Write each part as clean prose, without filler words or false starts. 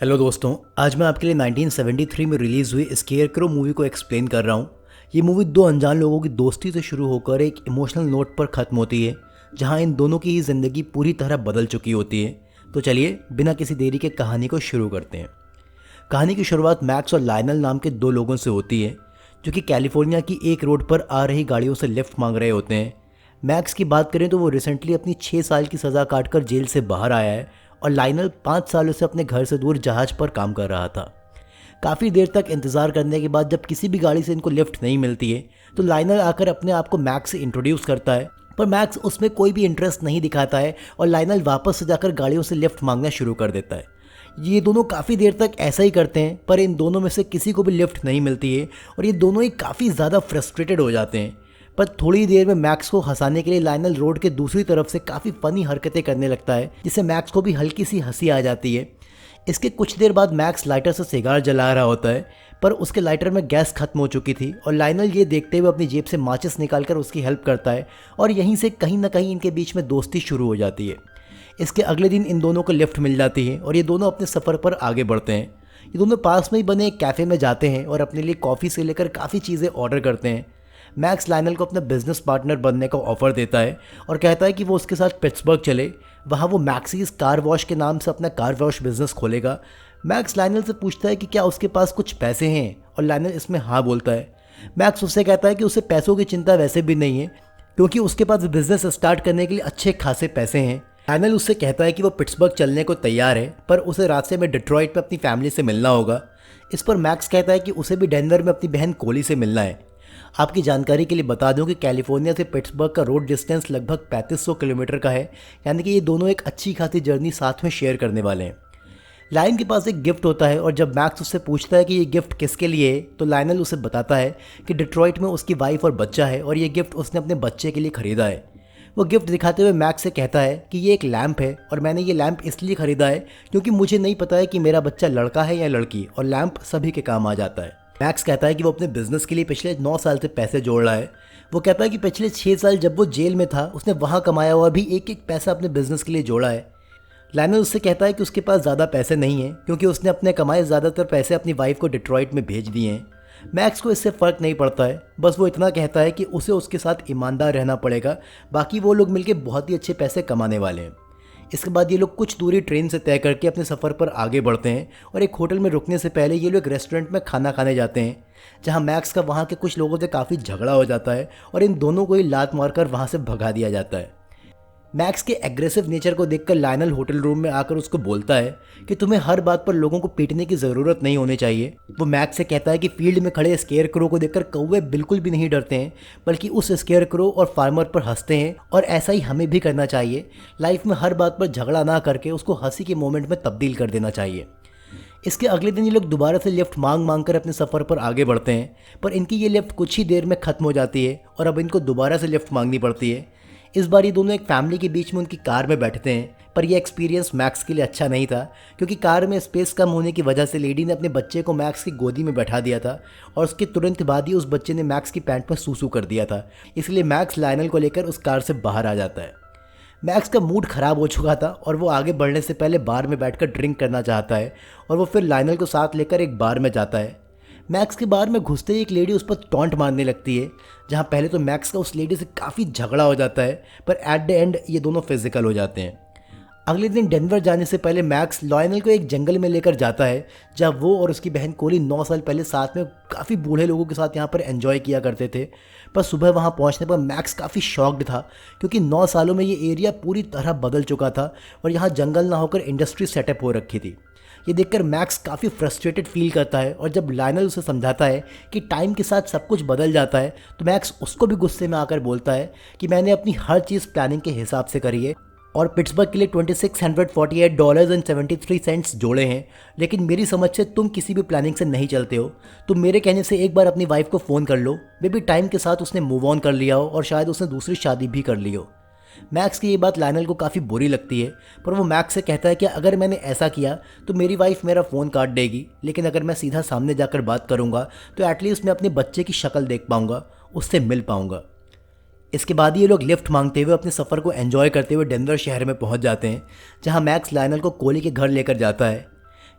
Hello दोस्तों, आज मैं आपके लिए 1973 में रिलीज़ हुई स्केयरक्रो मूवी को एक्सप्लेन कर रहा हूँ। ये मूवी दो अनजान लोगों की दोस्ती से शुरू होकर एक इमोशनल नोट पर ख़त्म होती है, जहाँ इन दोनों की ज़िंदगी पूरी तरह बदल चुकी होती है। तो चलिए बिना किसी देरी के कहानी को शुरू करते हैं। कहानी की शुरुआत मैक्स और लायनल नाम के दो लोगों से होती है, जो कि कैलिफोर्निया की एक रोड पर आ रही गाड़ियों से लिफ्ट मांग रहे होते हैं। मैक्स की बात करें तो वो रिसेंटली अपनी 6 साल की सज़ा काटकर जेल से बाहर आया है और लाइनल 5 सालों से अपने घर से दूर जहाज पर काम कर रहा था। काफ़ी देर तक इंतज़ार करने के बाद जब किसी भी गाड़ी से इनको लिफ्ट नहीं मिलती है तो लाइनल आकर अपने आप को मैक्स से इंट्रोड्यूस करता है, पर मैक्स उसमें कोई भी इंटरेस्ट नहीं दिखाता है और लाइनल वापस से जाकर गाड़ियों से लिफ्ट मांगना शुरू कर देता है। ये दोनों काफ़ी देर तक ऐसा ही करते हैं, पर इन दोनों में से किसी को भी लिफ्ट नहीं मिलती है और ये दोनों ही काफ़ी ज़्यादा फ्रस्ट्रेटेड हो जाते हैं। पर थोड़ी देर में मैक्स को हंसाने के लिए लाइनल रोड के दूसरी तरफ से काफ़ी फ़नी हरकतें करने लगता है, जिससे मैक्स को भी हल्की सी हंसी आ जाती है। इसके कुछ देर बाद मैक्स लाइटर से सिगार जला रहा होता है, पर उसके लाइटर में गैस खत्म हो चुकी थी और लाइनल ये देखते हुए अपनी जेब से माचिस निकालकर उसकी हेल्प करता है और यहीं से कहीं ना कहीं इनके बीच में दोस्ती शुरू हो जाती है। इसके अगले दिन इन दोनों को लिफ्ट मिल जाती है और ये दोनों अपने सफ़र पर आगे बढ़ते हैं। ये दोनों पास में ही बने एक कैफ़े में जाते हैं और अपने लिए कॉफ़ी से लेकर काफ़ी चीज़ें ऑर्डर करते हैं। मैक्स लाइनल को अपना बिजनेस पार्टनर बनने का ऑफ़र देता है और कहता है कि वो उसके साथ पिट्सबर्ग चले। वहाँ वो मैक्सीज कार वॉश के नाम से अपना कार वॉश बिजनेस खोलेगा। मैक्स लाइनल से पूछता है कि क्या उसके पास कुछ पैसे हैं और लाइनल इसमें हाँ बोलता है। मैक्स उससे कहता है कि उसे पैसों की चिंता वैसे भी नहीं है, क्योंकि उसके पास बिजनेस स्टार्ट करने के लिए अच्छे खासे पैसे हैं। लाइनल उससे कहता है कि वो पिट्सबर्ग चलने को तैयार है, पर उसे रास्ते में डिट्रॉइट में अपनी फैमिली से मिलना होगा। इस पर मैक्स कहता है कि उसे भी डेनवर में अपनी बहन कोली से मिलना है। आपकी जानकारी के लिए बता दूं कि कैलिफोर्निया से पिट्सबर्ग का रोड डिस्टेंस लगभग 3500 किलोमीटर का है, यानी कि ये दोनों एक अच्छी खासी जर्नी साथ में शेयर करने वाले हैं। लाइन के पास एक गिफ्ट होता है और जब मैक्स उससे पूछता है कि ये गिफ्ट किसके लिए है, तो लाइनल उसे बताता है कि डिट्रॉइट में उसकी वाइफ और बच्चा है और ये गिफ्ट उसने अपने बच्चे के लिए ख़रीदा है। वो गिफ्ट दिखाते हुए मैक्स से कहता है कि ये एक लैंप है और मैंने ये लैंप इसलिए ख़रीदा है क्योंकि मुझे नहीं पता है कि मेरा बच्चा लड़का है या लड़की, और लैंप सभी के काम आ जाता है। मैक्स कहता है कि वो अपने बिजनेस के लिए पिछले 9 साल से पैसे जोड़ रहा है। वो कहता है कि पिछले 6 साल जब वो जेल में था उसने वहाँ कमाया हुआ भी एक एक पैसा अपने बिजनेस के लिए जोड़ा है। लाइनल उससे कहता है कि उसके पास ज़्यादा पैसे नहीं हैं, क्योंकि उसने अपने कमाए ज़्यादातर पैसे अपनी वाइफ को डिट्रॉइट में भेज दिए हैं। मैक्स को इससे फ़र्क नहीं पड़ता है, बस वो इतना कहता है कि उसे उसके साथ ईमानदार रहना पड़ेगा, बाकी वो लोग मिलकर बहुत ही अच्छे पैसे कमाने वाले हैं। इसके बाद ये लोग कुछ दूरी ट्रेन से तय करके अपने सफ़र पर आगे बढ़ते हैं और एक होटल में रुकने से पहले ये लोग एक रेस्टोरेंट में खाना खाने जाते हैं, जहां मैक्स का वहां के कुछ लोगों से काफ़ी झगड़ा हो जाता है और इन दोनों को ही लात मारकर वहां से भगा दिया जाता है। मैक्स के एग्रेसिव नेचर को देखकर लायनल होटल रूम में आकर उसको बोलता है कि तुम्हें हर बात पर लोगों को पीटने की ज़रूरत नहीं होनी चाहिए। वो मैक्स से कहता है कि फील्ड में खड़े स्केयर क्रो को देखकर कौवे बिल्कुल भी नहीं डरते हैं, बल्कि उस स्केयर क्रो और फार्मर पर हंसते हैं, और ऐसा ही हमें भी करना चाहिए। लाइफ में हर बात पर झगड़ा ना करके उसको हंसी के मोमेंट में तब्दील कर देना चाहिए। इसके अगले दिन ये लोग दोबारा से लिफ्ट मांग मांग कर अपने सफ़र पर आगे बढ़ते हैं, पर इनकी ये लिफ्ट कुछ ही देर में ख़त्म हो जाती है और अब इनको दोबारा से लिफ्ट मांगनी पड़ती है। इस बार ये दोनों एक फैमिली के बीच में उनकी कार में बैठते हैं, पर यह एक्सपीरियंस मैक्स के लिए अच्छा नहीं था, क्योंकि कार में स्पेस कम होने की वजह से लेडी ने अपने बच्चे को मैक्स की गोदी में बैठा दिया था और उसके तुरंत बाद ही उस बच्चे ने मैक्स की पैंट पर सूसू कर दिया था। इसलिए मैक्स लायनल को लेकर उस कार से बाहर आ जाता है। मैक्स का मूड ख़राब हो चुका था और वो आगे बढ़ने से पहले बार में बैठकर ड्रिंक करना चाहता है, और वो फिर लायनल को साथ लेकर एक बार में जाता है। मैक्स के बार में घुसते ही एक लेडी उस पर टॉन्ट मारने लगती है, जहाँ पहले तो मैक्स का उस लेडी से काफ़ी झगड़ा हो जाता है, पर एट द एंड ये दोनों फिजिकल हो जाते हैं। अगले दिन डेनवर जाने से पहले मैक्स लायनल को एक जंगल में लेकर जाता है, जहाँ वो और उसकी बहन कोली 9 साल पहले साथ में काफ़ी बूढ़े लोगों के साथ यहाँ पर एंजॉय किया करते थे। पर सुबह वहाँ पहुँचने पर मैक्स काफ़ी शॉक्ड था, क्योंकि 9 सालों में ये एरिया पूरी तरह बदल चुका था और यहाँ जंगल ना होकर इंडस्ट्री सेटअप हो रखी थी। ये देखकर मैक्स काफ़ी फ्रस्ट्रेटेड फील करता है, और जब लायनल उसे समझाता है कि टाइम के साथ सब कुछ बदल जाता है, तो मैक्स उसको भी गुस्से में आकर बोलता है कि मैंने अपनी हर चीज़ प्लानिंग के हिसाब से करी है और पिट्सबर्ग के लिए $2648.73 जोड़े हैं, लेकिन मेरी समझ से तुम किसी भी प्लानिंग से नहीं चलते हो। तुम मेरे कहने से एक बार अपनी वाइफ को फ़ोन कर लो, मे बी टाइम के साथ उसने मूव ऑन कर लिया हो और शायद उसने दूसरी शादी भी कर ली हो। मैक्स की ये बात लायनल को काफ़ी बुरी लगती है, पर वो मैक्स से कहता है कि अगर मैंने ऐसा किया तो मेरी वाइफ मेरा फ़ोन काट देगी, लेकिन अगर मैं सीधा सामने जाकर बात करूँगा तो एटलीस्ट मैं अपने बच्चे की शक्ल देख पाऊँगा, उससे मिल पाऊँगा। इसके बाद ये लोग लिफ्ट मांगते हुए अपने सफ़र को एंजॉय करते हुए डेनवर शहर में पहुंच जाते हैं, जहां मैक्स लायनल को कोली के घर लेकर जाता है।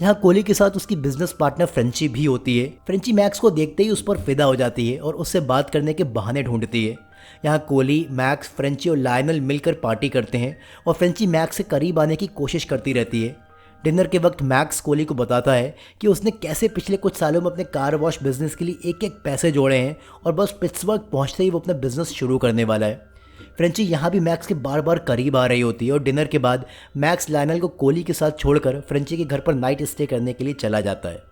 यहाँ कोहली के साथ उसकी बिजनेस पार्टनर फ्रेंची भी होती है। फ्रेंची मैक्स को देखते ही उस पर फिदा हो जाती है और उससे बात करने के बहाने ढूंढती है। यहाँ कोहली, मैक्स, फ्रेंची और लायनल मिलकर पार्टी करते हैं और फ्रेंची मैक्स से करीब आने की कोशिश करती रहती है। डिनर के वक्त मैक्स कोहली को बताता है कि उसने कैसे पिछले कुछ सालों में अपने कार वॉश बिजनेस के लिए एक एक पैसे जोड़े हैं और बस पिट्सबर्ग पहुंचते ही वो अपना बिजनेस शुरू करने वाला है। फ्रेंची यहाँ भी मैक्स के बार बार करीब आ रही होती है और डिनर के बाद मैक्स लायनल को कोहली के साथ छोड़कर फ्रेंची के घर पर नाइट स्टे करने के लिए चला जाता है।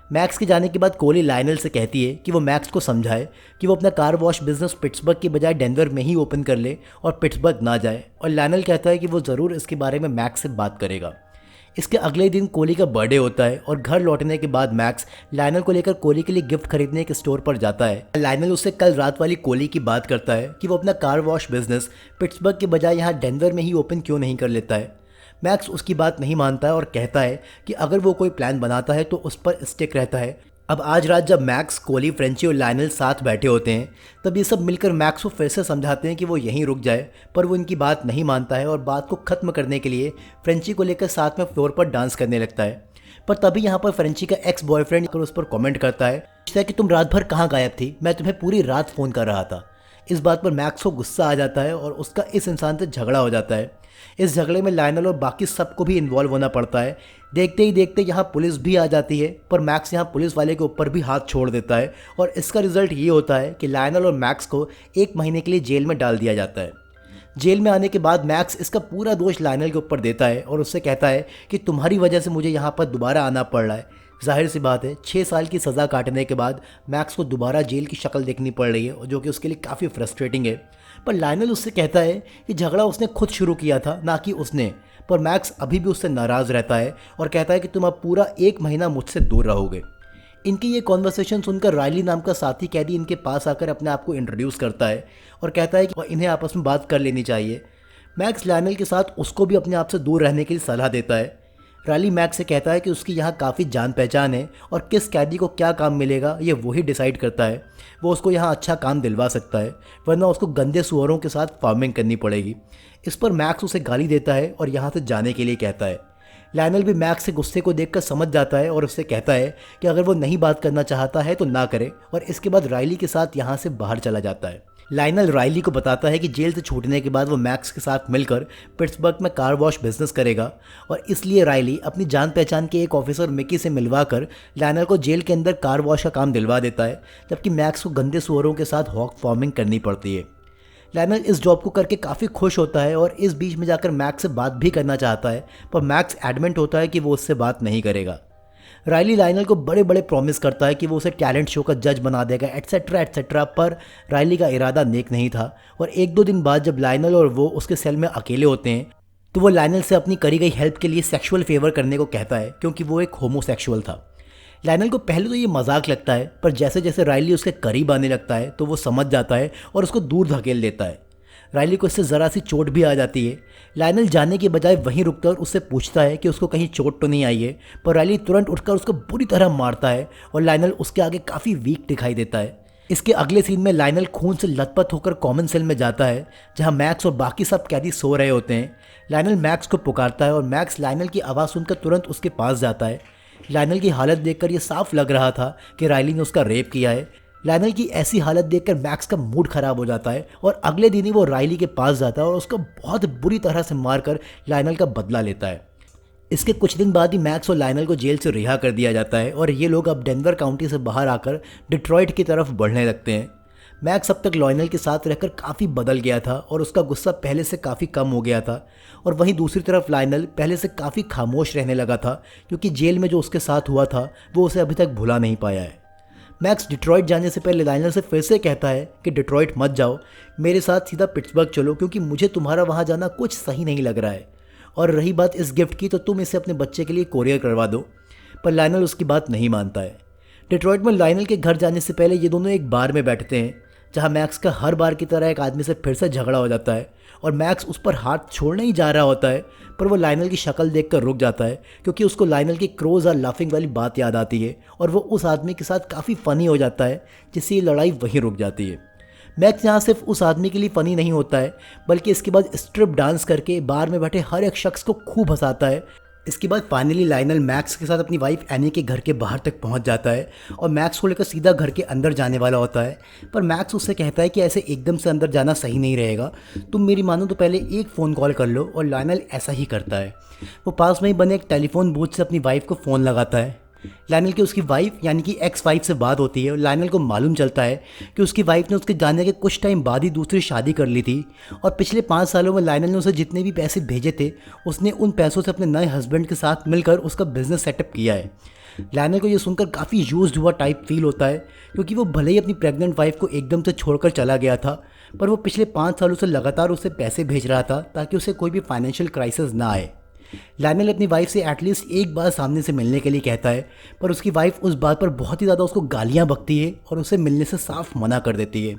मैक्स के जाने के बाद कोहली लायनल से कहती है कि वो मैक्स को समझाए कि वो अपना कार वॉश बिजनेस पिट्सबर्ग की बजाय डेनवर में ही ओपन कर ले और पिट्सबर्ग ना जाए, और लायनल कहता है कि वो ज़रूर इसके बारे में मैक्स से बात करेगा। इसके अगले दिन कोहली का बर्थडे होता है और घर लौटने के बाद मैक्स लायनल को लेकर कोहली के लिए गिफ्ट खरीदने के स्टोर पर जाता है। लायनल उससे कल रात वाली कोहली की बात करता है कि वो अपना कार वॉश बिजनेस पिट्सबर्ग के बजाय यहाँ डेनवर में ही ओपन क्यों नहीं कर लेता है। मैक्स उसकी बात नहीं मानता है और कहता है कि अगर वो कोई प्लान बनाता है तो उस पर स्टिक रहता है। अब आज रात जब मैक्स, कोहली, फ्रेंची और लायनल साथ बैठे होते हैं तब ये सब मिलकर मैक्स को फिर से समझाते हैं कि वो यहीं रुक जाए, पर वो इनकी बात नहीं मानता है और बात को ख़त्म करने के लिए फ्रेंची को लेकर साथ में फ्लोर पर डांस करने लगता है। पर तभी यहाँ पर फ्रेंची का एक्स बॉयफ्रेंड उस पर कमेंट करता है कि तुम रात भर कहाँ गायब थी, मैं तुम्हें पूरी रात फ़ोन कर रहा था। इस बात पर मैक्स को गुस्सा आ जाता है और उसका इस इंसान से झगड़ा हो जाता है। इस झगड़े में लायनल और बाकी सबको भी इन्वॉल्व होना पड़ता है। देखते ही देखते यहाँ पुलिस भी आ जाती है, पर मैक्स यहाँ पुलिस वाले के ऊपर भी हाथ छोड़ देता है और इसका रिजल्ट ये होता है कि लायनल और मैक्स को 1 महीने के लिए जेल में डाल दिया जाता है। जेल में आने के बाद मैक्स इसका पूरा दोष लायनल के ऊपर देता है और उससे कहता है कि तुम्हारी वजह से मुझे यहाँ पर दोबारा आना पड़ रहा है। जाहिर सी बात है, 6 साल की सज़ा काटने के बाद मैक्स को दोबारा जेल की शक्ल देखनी पड़ रही है, जो कि उसके लिए काफ़ी फ्रस्ट्रेटिंग है। पर लायनल उससे कहता है कि झगड़ा उसने खुद शुरू किया था, ना कि उसने। पर मैक्स अभी भी उससे नाराज़ रहता है और कहता है कि तुम अब पूरा 1 महीना मुझसे दूर रहोगे। इनकी ये कॉन्वर्सेशन सुनकर रायली नाम का साथी कैदी इनके पास आकर अपने आप को इंट्रोड्यूस करता है और कहता है कि इन्हें आपस में बात कर लेनी चाहिए। मैक्स लायनल के साथ उसको भी अपने आप से दूर रहने के लिए सलाह देता है। रायली मैक्स से कहता है कि उसकी यहाँ काफ़ी जान पहचान है और किस कैदी को क्या काम मिलेगा ये वही डिसाइड करता है। वो उसको यहाँ अच्छा काम दिलवा सकता है, वरना उसको गंदे सुअरों के साथ फार्मिंग करनी पड़ेगी। इस पर मैक्स उसे गाली देता है और यहाँ से जाने के लिए कहता है। लायनल भी मैक्स से गुस्से को देखकर समझ जाता है और उससे कहता है कि अगर वो नहीं बात करना चाहता है तो ना करे, और इसके बाद रायली के साथ यहाँ से बाहर चला जाता है। लायनल रायली को बताता है कि जेल से छूटने के बाद वो मैक्स के साथ मिलकर पिट्सबर्ग में कार वॉश बिजनेस करेगा, और इसलिए रायली अपनी जान पहचान के एक ऑफिसर मिकी से मिलवाकर लायनल को जेल के अंदर कार वॉश का काम दिलवा देता है, जबकि मैक्स को गंदे सुअरों के साथ हॉक फार्मिंग करनी पड़ती है। लायनल इस जॉब को करके काफ़ी खुश होता है और इस बीच में जाकर मैक्स से बात भी करना चाहता है, पर मैक्स एडमेंट होता है कि वो उससे बात नहीं करेगा। रायली लायनल को बड़े बड़े प्रॉमिस करता है कि वो उसे टैलेंट शो का जज बना देगा, एट्सेट्रा एट्सेट्रा, पर रायली का इरादा नेक नहीं था। और 1-2 दिन बाद जब लायनल और वो उसके सेल में अकेले होते हैं तो वो लायनल से अपनी करी गई हेल्प के लिए सेक्सुअल फेवर करने को कहता है, क्योंकि वो एक होमोसेक्सुअल था। लायनल को पहले तो ये मजाक लगता है, पर जैसे जैसे रायली उसके करीब आने लगता है तो वो समझ जाता है और उसको दूर धकेल देता है। रायली को इससे ज़रा सी चोट भी आ जाती है। लायनल जाने के बजाय वहीं रुककर उससे पूछता है कि उसको कहीं चोट तो नहीं आई है, पर रायली तुरंत उठकर उसको बुरी तरह मारता है और लायनल उसके आगे काफ़ी वीक दिखाई देता है। इसके अगले सीन में लायनल खून से लथपथ होकर कॉमन सेल में जाता है, जहां मैक्स और बाकी सब कैदी सो रहे होते हैं। लायनल मैक्स को पुकारता है और मैक्स लायनल की आवाज़ सुनकर तुरंत उसके पास जाता है। लायनल की हालत देखकर ये साफ लग रहा था कि रायली ने उसका रेप किया है। लायनल की ऐसी हालत देखकर मैक्स का मूड खराब हो जाता है और अगले दिन ही वो रायली के पास जाता है और उसको बहुत बुरी तरह से मारकर लायनल का बदला लेता है। इसके कुछ दिन बाद ही मैक्स और लायनल को जेल से रिहा कर दिया जाता है और ये लोग अब डेनवर काउंटी से बाहर आकर डिट्रॉइट की तरफ बढ़ने लगते हैं। मैक्स अब तक लायनल के साथ रहकर काफ़ी बदल गया था और उसका गुस्सा पहले से काफ़ी कम हो गया था, और वहीं दूसरी तरफ लायनल पहले से काफ़ी खामोश रहने लगा था, क्योंकि जेल में जो उसके साथ हुआ था वो उसे अभी तक भुला नहीं पाया है। मैक्स डिट्रॉइट जाने से पहले लायनल से फिर से कहता है कि डिट्रॉइट मत जाओ, मेरे साथ सीधा पिट्सबर्ग चलो, क्योंकि मुझे तुम्हारा वहाँ जाना कुछ सही नहीं लग रहा है। और रही बात इस गिफ्ट की, तो तुम इसे अपने बच्चे के लिए कोरियर करवा दो। पर लायनल उसकी बात नहीं मानता है। डिट्रॉइट में लायनल के घर जाने से पहले ये दोनों एक बार में बैठते हैं, जहाँ मैक्स का हर बार की तरह एक आदमी से फिर से झगड़ा हो जाता है और मैक्स उस पर हाथ छोड़ने ही जा रहा होता है, पर वो लायनल की शक्ल देखकर रुक जाता है, क्योंकि उसको लायनल की क्रोज और लाफिंग वाली बात याद आती है और वो उस आदमी के साथ काफ़ी फ़नी हो जाता है, जिससे ये लड़ाई वहीं रुक जाती है। मैक्स यहाँ सिर्फ उस आदमी के लिए फ़नी नहीं होता है, बल्कि इसके बाद स्ट्रिप डांस करके बार में बैठे हर एक शख्स को खूब हंसाता है, इसके बाद फाइनली लाइनल मैक्स के साथ अपनी वाइफ एनी के घर के बाहर तक पहुंच जाता है और मैक्स को लेकर सीधा घर के अंदर जाने वाला होता है। पर मैक्स उससे कहता है कि ऐसे एकदम से अंदर जाना सही नहीं रहेगा, तुम मेरी मानो तो पहले एक फ़ोन कॉल कर लो। और लाइनल ऐसा ही करता है। वो पास में ही बने एक टेलीफोन बूथ से अपनी वाइफ को फ़ोन लगाता है। लाइनल की उसकी वाइफ यानी कि एक्स वाइफ से बात होती है और लाइनल को मालूम चलता है कि उसकी वाइफ ने उसके जाने के कुछ टाइम बाद ही दूसरी शादी कर ली थी और पिछले 5 सालों में लाइनल ने उसे जितने भी पैसे भेजे थे उसने उन पैसों से अपने नए हस्बैंड के साथ मिलकर उसका बिजनेस सेटअप किया है। लाइनल को ये सुनकर काफ़ी यूज्ड हुआ टाइप फील होता है, क्योंकि वो भले ही अपनी प्रेग्नेंट वाइफ को एकदम से छोड़कर चला गया था, पर वो पिछले 5 सालों से लगातार उसे पैसे भेज रहा था ताकि उसे कोई भी फाइनेंशियल क्राइसिस ना आए। लाइनल अपनी वाइफ से एटलीस्ट एक बार सामने से मिलने के लिए कहता है, पर उसकी वाइफ उस बात पर बहुत ही ज़्यादा उसको गालियाँ बकती है और उसे मिलने से साफ मना कर देती है।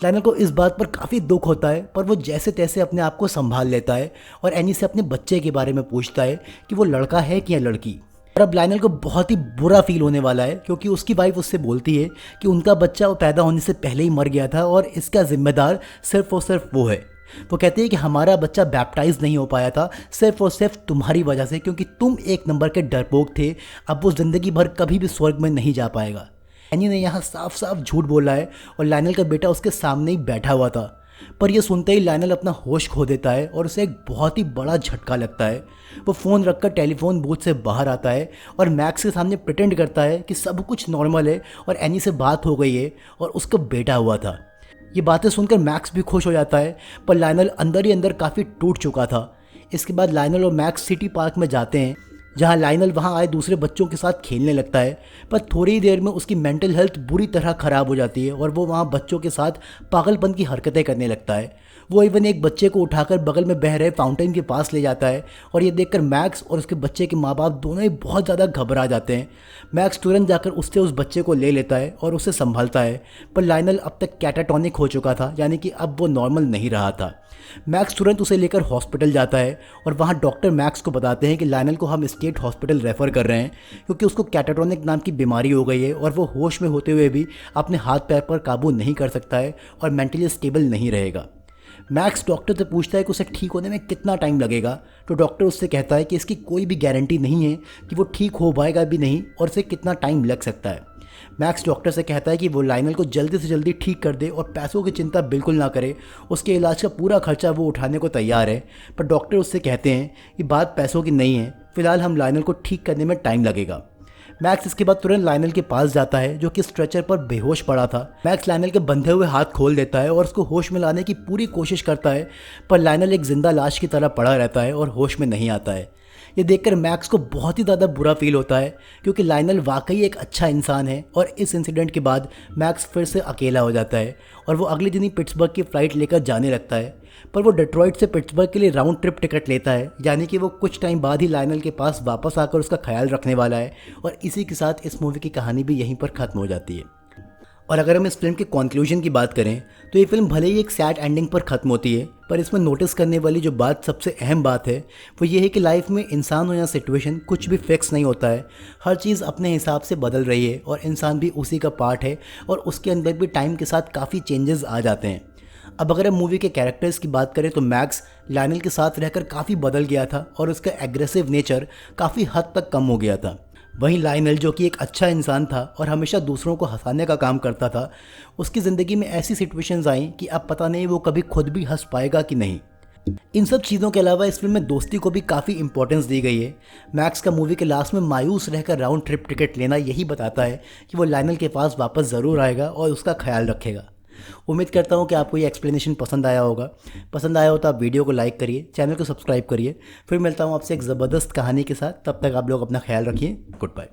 लाइनल को इस बात पर काफ़ी दुख होता है, पर वो जैसे तैसे अपने आप को संभाल लेता है और एनी से अपने बच्चे के बारे में पूछता है कि वो लड़का है कि या लड़की। और अब लाइनल को बहुत ही बुरा फील होने वाला है, क्योंकि उसकी वाइफ उससे बोलती है कि उनका बच्चा वो पैदा होने से पहले ही मर गया था और इसका जिम्मेदार सिर्फ और सिर्फ वो है। वो कहते हैं कि हमारा बच्चा बैप्टाइज नहीं हो पाया था सिर्फ और सिर्फ तुम्हारी वजह से, क्योंकि तुम एक नंबर के डरपोक थे। अब वो ज़िंदगी भर कभी भी स्वर्ग में नहीं जा पाएगा। एनी ने यहाँ साफ साफ झूठ बोला है और लाइनल का बेटा उसके सामने ही बैठा हुआ था। पर यह सुनते ही लाइनल अपना होश खो देता है और उसे एक बहुत ही बड़ा झटका लगता है। वो फ़ोन रखकर टेलीफोन बूथ से बाहर आता है और मैक्स के सामने प्रिटेंड करता है कि सब कुछ नॉर्मल है और एनी से बात हो गई है और उसका बेटा हुआ था। ये बातें सुनकर मैक्स भी खुश हो जाता है, पर लाइनल अंदर ही अंदर काफ़ी टूट चुका था। इसके बाद लाइनल और मैक्स सिटी पार्क में जाते हैं, जहां लाइनल वहां आए दूसरे बच्चों के साथ खेलने लगता है। पर थोड़ी ही देर में उसकी मेंटल हेल्थ बुरी तरह ख़राब हो जाती है और वो वहां बच्चों के साथ पागलपन की हरकतें करने लगता है। वो इवन एक बच्चे को उठाकर बगल में बह रहे फाउंटेन के पास ले जाता है और ये देखकर मैक्स और उसके बच्चे के माँ बाप दोनों ही बहुत ज़्यादा घबरा जाते हैं। मैक्स तुरंत जाकर उससे उस बच्चे को ले लेता है और उसे संभालता है, पर लाइनल अब तक कैटाटोनिक हो चुका था, यानी कि अब वो नॉर्मल नहीं रहा था। मैक्स तुरंत उसे लेकर हॉस्पिटल जाता है और वहाँ डॉक्टर मैक्स को बताते हैं कि लाइनल को हम स्टेट हॉस्पिटल रेफ़र कर रहे हैं, क्योंकि उसको कैटाटोनिक नाम की बीमारी हो गई है और वो होश में होते हुए भी अपने हाथ पैर पर काबू नहीं कर सकता है और मेंटली स्टेबल नहीं रहेगा। मैक्स डॉक्टर से पूछता है कि उसे ठीक होने में कितना टाइम लगेगा, तो डॉक्टर उससे कहता है कि इसकी कोई भी गारंटी नहीं है कि वो ठीक हो पाएगा भी नहीं और इसे कितना टाइम लग सकता है। मैक्स डॉक्टर से कहता है कि वो लाइनल को जल्दी से जल्दी ठीक कर दे और पैसों की चिंता बिल्कुल ना करे, उसके इलाज का पूरा खर्चा वो उठाने को तैयार है। पर डॉक्टर उससे कहते हैं कि बात पैसों की नहीं है, फिलहाल हम लाइनल को ठीक करने में टाइम लगेगा। मैक्स इसके बाद तुरंत लाइनल के पास जाता है, जो कि स्ट्रेचर पर बेहोश पड़ा था। मैक्स लाइनल के बंधे हुए हाथ खोल देता है और उसको होश में लाने की पूरी कोशिश करता है, पर लाइनल एक जिंदा लाश की तरह पड़ा रहता है और होश में नहीं आता है। ये देखकर मैक्स को बहुत ही ज़्यादा बुरा फील होता है, क्योंकि लाइनल वाकई एक अच्छा इंसान है। और इस इंसिडेंट के बाद मैक्स फिर से अकेला हो जाता है और वो अगले दिन ही पिट्सबर्ग की फ़्लाइट लेकर जाने लगता है। पर वो डेट्रॉइट से पिट्सबर्ग के लिए राउंड ट्रिप टिकट लेता है, यानी कि वो कुछ टाइम बाद ही लाइनल के पास वापस आकर उसका ख्याल रखने वाला है। और इसी के साथ इस मूवी की कहानी भी यहीं पर ख़त्म हो जाती है। और अगर हम इस फिल्म के कंक्लूजन की बात करें तो ये फिल्म भले ही एक सैड एंडिंग पर ख़त्म होती है, पर इसमें नोटिस करने वाली जो बात सबसे अहम बात है वो ये है कि लाइफ में इंसान हो या सिचुएशन कुछ भी फिक्स नहीं होता है। हर चीज़ अपने हिसाब से बदल रही है और इंसान भी उसी का पार्ट है और उसके अंदर भी टाइम के साथ काफ़ी चेंजेस आ जाते हैं। अब अगर हम मूवी के कैरेक्टर्स की बात करें तो मैक्स लाइनल के साथ रहकर काफ़ी बदल गया था और उसका एग्रेसिव नेचर काफ़ी हद तक कम हो गया था। वहीं लाइनल, जो कि एक अच्छा इंसान था और हमेशा दूसरों को हंसाने का काम करता था, उसकी ज़िंदगी में ऐसी सिचुएशंस आई कि अब पता नहीं वो कभी खुद भी हंस पाएगा कि नहीं। इन सब चीज़ों के अलावा इस फिल्म में दोस्ती को भी काफ़ी इंपॉर्टेंस दी गई है। मैक्स का मूवी के लास्ट में मायूस रहकर राउंड ट्रिप टिकट लेना यही बताता है कि वो लाइनल के पास वापस ज़रूर आएगा और उसका ख्याल रखेगा। उम्मीद करता हूँ कि आपको ये एक्सप्लेनेशन पसंद आया होगा। पसंद आया हो तो आप वीडियो को लाइक करिए, चैनल को सब्सक्राइब करिए। फिर मिलता हूँ आपसे एक ज़बरदस्त कहानी के साथ। तब तक आप लोग अपना ख्याल रखिए। Good bye.